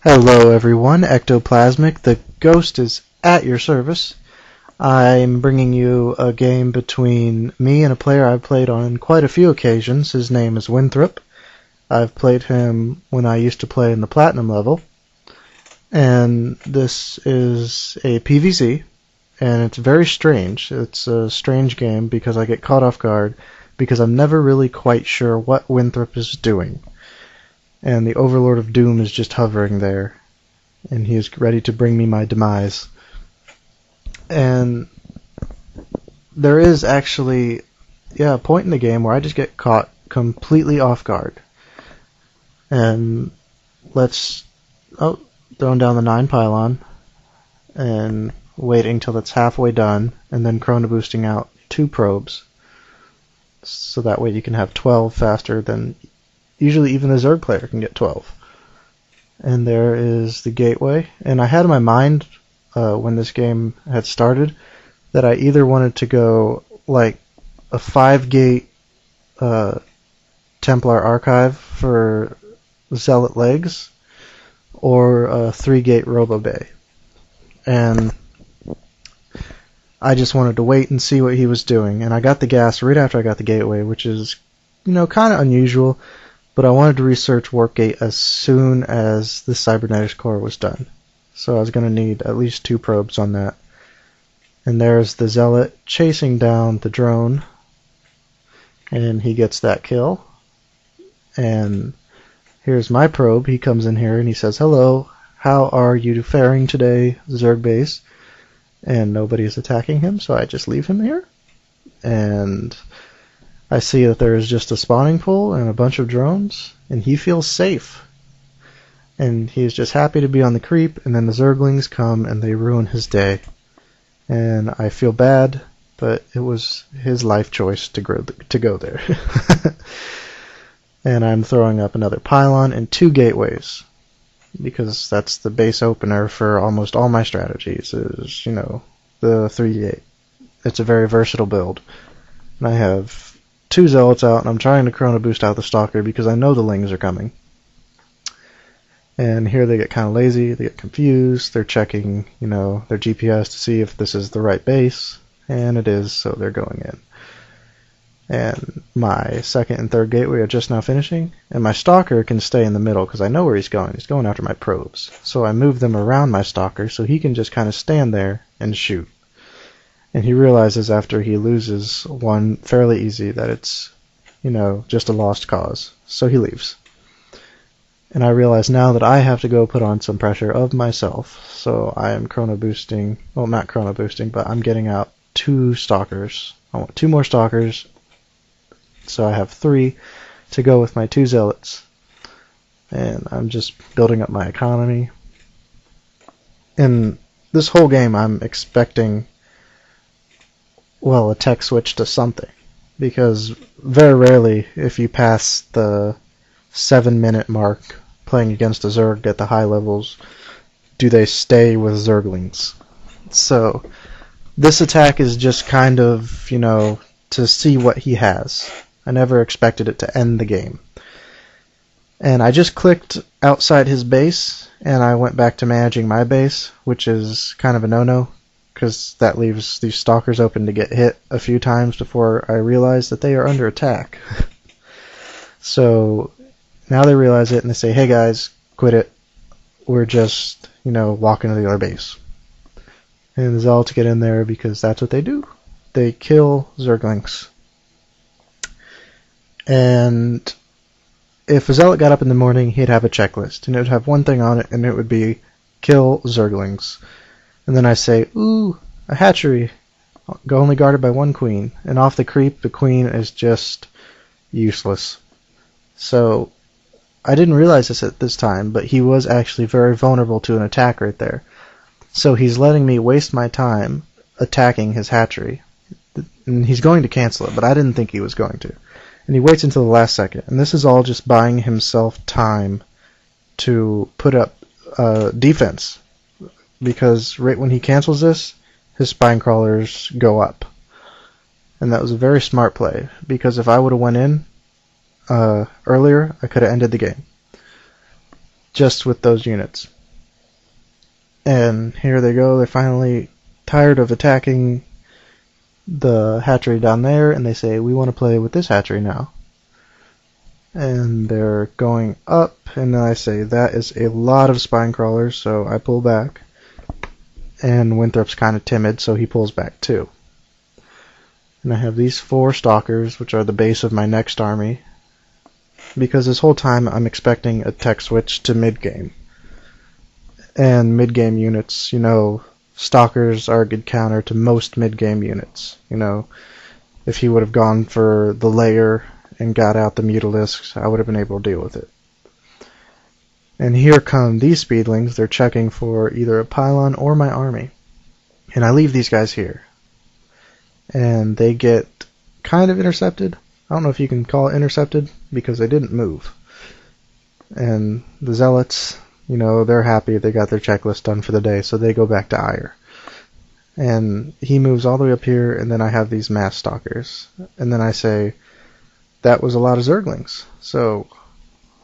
Hello everyone, Ectoplasmic, the ghost is at your service. I'm bringing you a game between me and a player I've played on quite a few occasions. His name is Winthrop. I've played him when I used to play in the Platinum level. And this is a PvZ, and it's very strange. It's a strange game because I get caught off guard because I'm never really quite sure what Winthrop is doing. And the Overlord of Doom is just hovering there, and he is ready to bring me my demise. And there is actually, a point in the game where I just get caught completely off guard. And throwing down the 9 pylon, and waiting till it's halfway done, and then chrono boosting out 2 probes. So that way you can have 12 faster than usually even a Zerg player can get 12. And there is the gateway. And I had in my mind, when this game had started, that I either wanted to go like a 5-gate Templar Archive for Zealot legs, or a 3-gate Robo Bay. And I just wanted to wait and see what he was doing. And I got the gas right after I got the gateway, which is, kind of unusual. But I wanted to research Warpgate as soon as the Cybernetics core was done. So I was going to need at least 2 probes on that. And there's the Zealot chasing down the drone. And he gets that kill. And here's my probe. He comes in here and he says, "Hello, how are you faring today, Zerg base?" And nobody is attacking him, so I just leave him here. And I see that there is just a spawning pool and a bunch of drones, and he feels safe. And he's just happy to be on the creep, and then the Zerglings come and they ruin his day. And I feel bad, but it was his life choice to go there. And I'm throwing up another pylon and 2 gateways, because that's the base opener for almost all my strategies, is, the 3-gate. It's a very versatile build. And I have 2 Zealots out, and I'm trying to chrono boost out the Stalker because I know the Lings are coming. And here they get kind of lazy, they get confused, they're checking, their GPS to see if this is the right base, and it is, so they're going in. And my 2nd and 3rd gateway are just now finishing, and my Stalker can stay in the middle because I know where he's going. He's going after my probes. So I move them around my Stalker so he can just kind of stand there and shoot. And he realizes after he loses one fairly easy that it's, just a lost cause. So he leaves. And I realize now that I have to go put on some pressure of myself. So I am chrono boosting, well, not chrono boosting, but I'm getting out 2 Stalkers. I want 2 more Stalkers. So I have 3 to go with my 2 Zealots. And I'm just building up my economy. In this whole game I'm expecting, a tech switch to something. Because very rarely, if you pass the 7-minute mark playing against a Zerg at the high levels, do they stay with Zerglings. So this attack is just kind of, to see what he has. I never expected it to end the game. And I just clicked outside his base, and I went back to managing my base, which is kind of a no-no, because that leaves these Stalkers open to get hit a few times before I realize that they are under attack. So now they realize it, and they say, "Hey guys, quit it. We're just, walking to the other base." And the Zealots get in there because that's what they do. They kill Zerglings. And if a Zealot got up in the morning, he'd have a checklist, and it would have one thing on it, and it would be kill Zerglings. And then I say, "Ooh, a hatchery, only guarded by 1 queen." And off the creep, the queen is just useless. So I didn't realize this at this time, but he was actually very vulnerable to an attack right there. So he's letting me waste my time attacking his hatchery. And he's going to cancel it, but I didn't think he was going to. And he waits until the last second. And this is all just buying himself time to put up defense. Because right when he cancels this, his spine crawlers go up. And that was a very smart play. Because if I would have went in earlier, I could have ended the game. just with those units. And here they go, they're finally tired of attacking the hatchery down there, and they say, we want to play with this hatchery now. And they're going up, and then I say, that is a lot of spine crawlers, so I pull back. And Winthrop's kind of timid, so he pulls back too. And I have these 4 stalkers, which are the base of my next army, because this whole time I'm expecting a tech switch to mid-game. And mid-game units, stalkers are a good counter to most mid-game units. If he would have gone for the layer and got out the mutalisks, I would have been able to deal with it. And here come these speedlings. They're checking for either a pylon or my army. And I leave these guys here. And they get kind of intercepted. I don't know if you can call it intercepted, because they didn't move. And the zealots, they're happy. They got their checklist done for the day, so they go back to Ire. And he moves all the way up here, and then I have these mass stalkers. And then I say, that was a lot of zerglings. So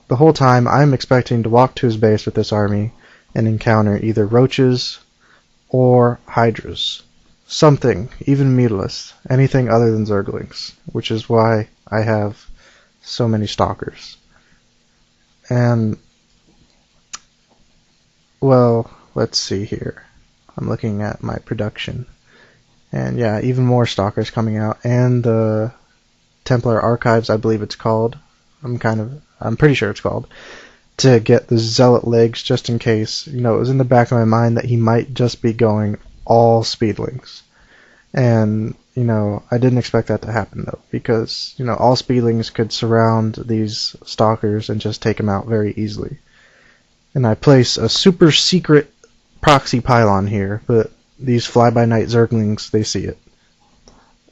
the whole time I'm expecting to walk to his base with this army and encounter either roaches or hydras. Something, even mutalisks, anything other than zerglings, which is why I have so many stalkers. And, well, let's see here. I'm looking at my production. And yeah, even more stalkers coming out. And the Templar Archives, I believe it's called. I'm pretty sure it's called. To get the zealot legs just in case. It was in the back of my mind that he might just be going all speedlings. And, I didn't expect that to happen though. Because, all speedlings could surround these stalkers and just take them out very easily. And I place a super secret proxy pylon here, but these fly-by-night zerglings, they see it.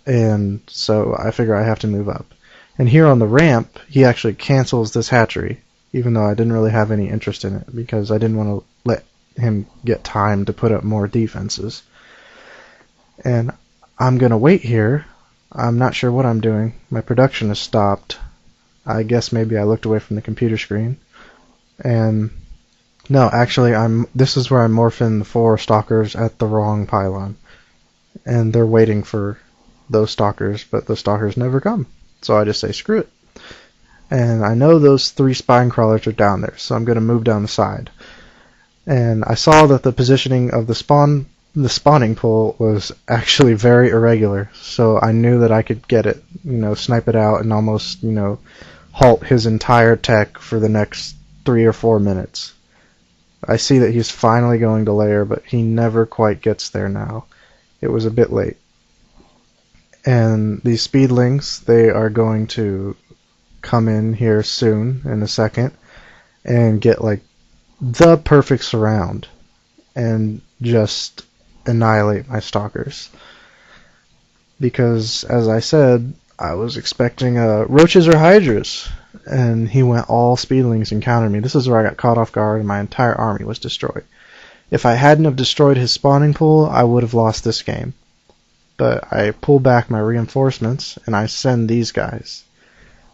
And so I figure I have to move up. And here on the ramp, he actually cancels this hatchery, even though I didn't really have any interest in it, because I didn't want to let him get time to put up more defenses. And I'm going to wait here. I'm not sure what I'm doing. My production has stopped. I guess maybe I looked away from the computer screen. And no, actually, this is where I'm morphing the 4 stalkers at the wrong pylon. And they're waiting for those stalkers, but the stalkers never come. So I just say, screw it. And I know those 3 spine crawlers are down there, so I'm going to move down the side. And I saw that the positioning of the spawning pool was actually very irregular, so I knew that I could get it, snipe it out and almost, halt his entire tech for the next 3 or 4 minutes. I see that he's finally going to layer, but he never quite gets there now. It was a bit late. And these speedlings, they are going to come in here soon, in a second, and get like the perfect surround and just annihilate my stalkers. Because, as I said, I was expecting roaches or hydras, and he went all speedlings and countered me. This is where I got caught off guard and my entire army was destroyed. If I hadn't have destroyed his spawning pool, I would have lost this game. But I pull back my reinforcements, and I send these guys.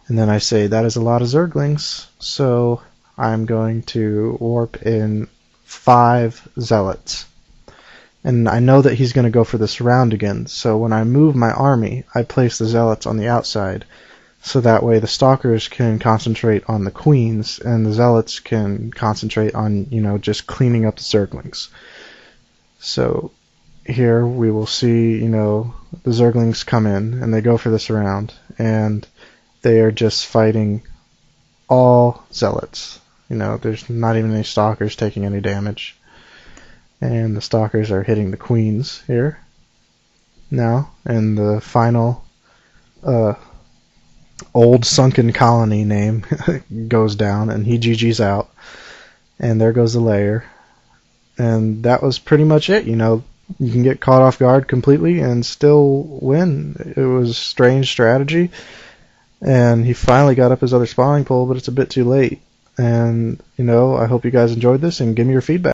And then I say, that is a lot of zerglings, so I'm going to warp in 5 zealots. And I know that he's going to go for the surround again, so when I move my army, I place the zealots on the outside, so that way the stalkers can concentrate on the queens, and the zealots can concentrate on, just cleaning up the zerglings. So here we will see, the zerglings come in, and they go for the surround, and they are just fighting all zealots. There's not even any stalkers taking any damage. And the stalkers are hitting the queens here now, and the final old sunken colony name goes down, and he GG's out, and there goes the layer. And that was pretty much it. You can get caught off guard completely and still win. It was a strange strategy, and he finally got up his other spawning pool, but it's a bit too late. And I hope you guys enjoyed this, and give me your feedback.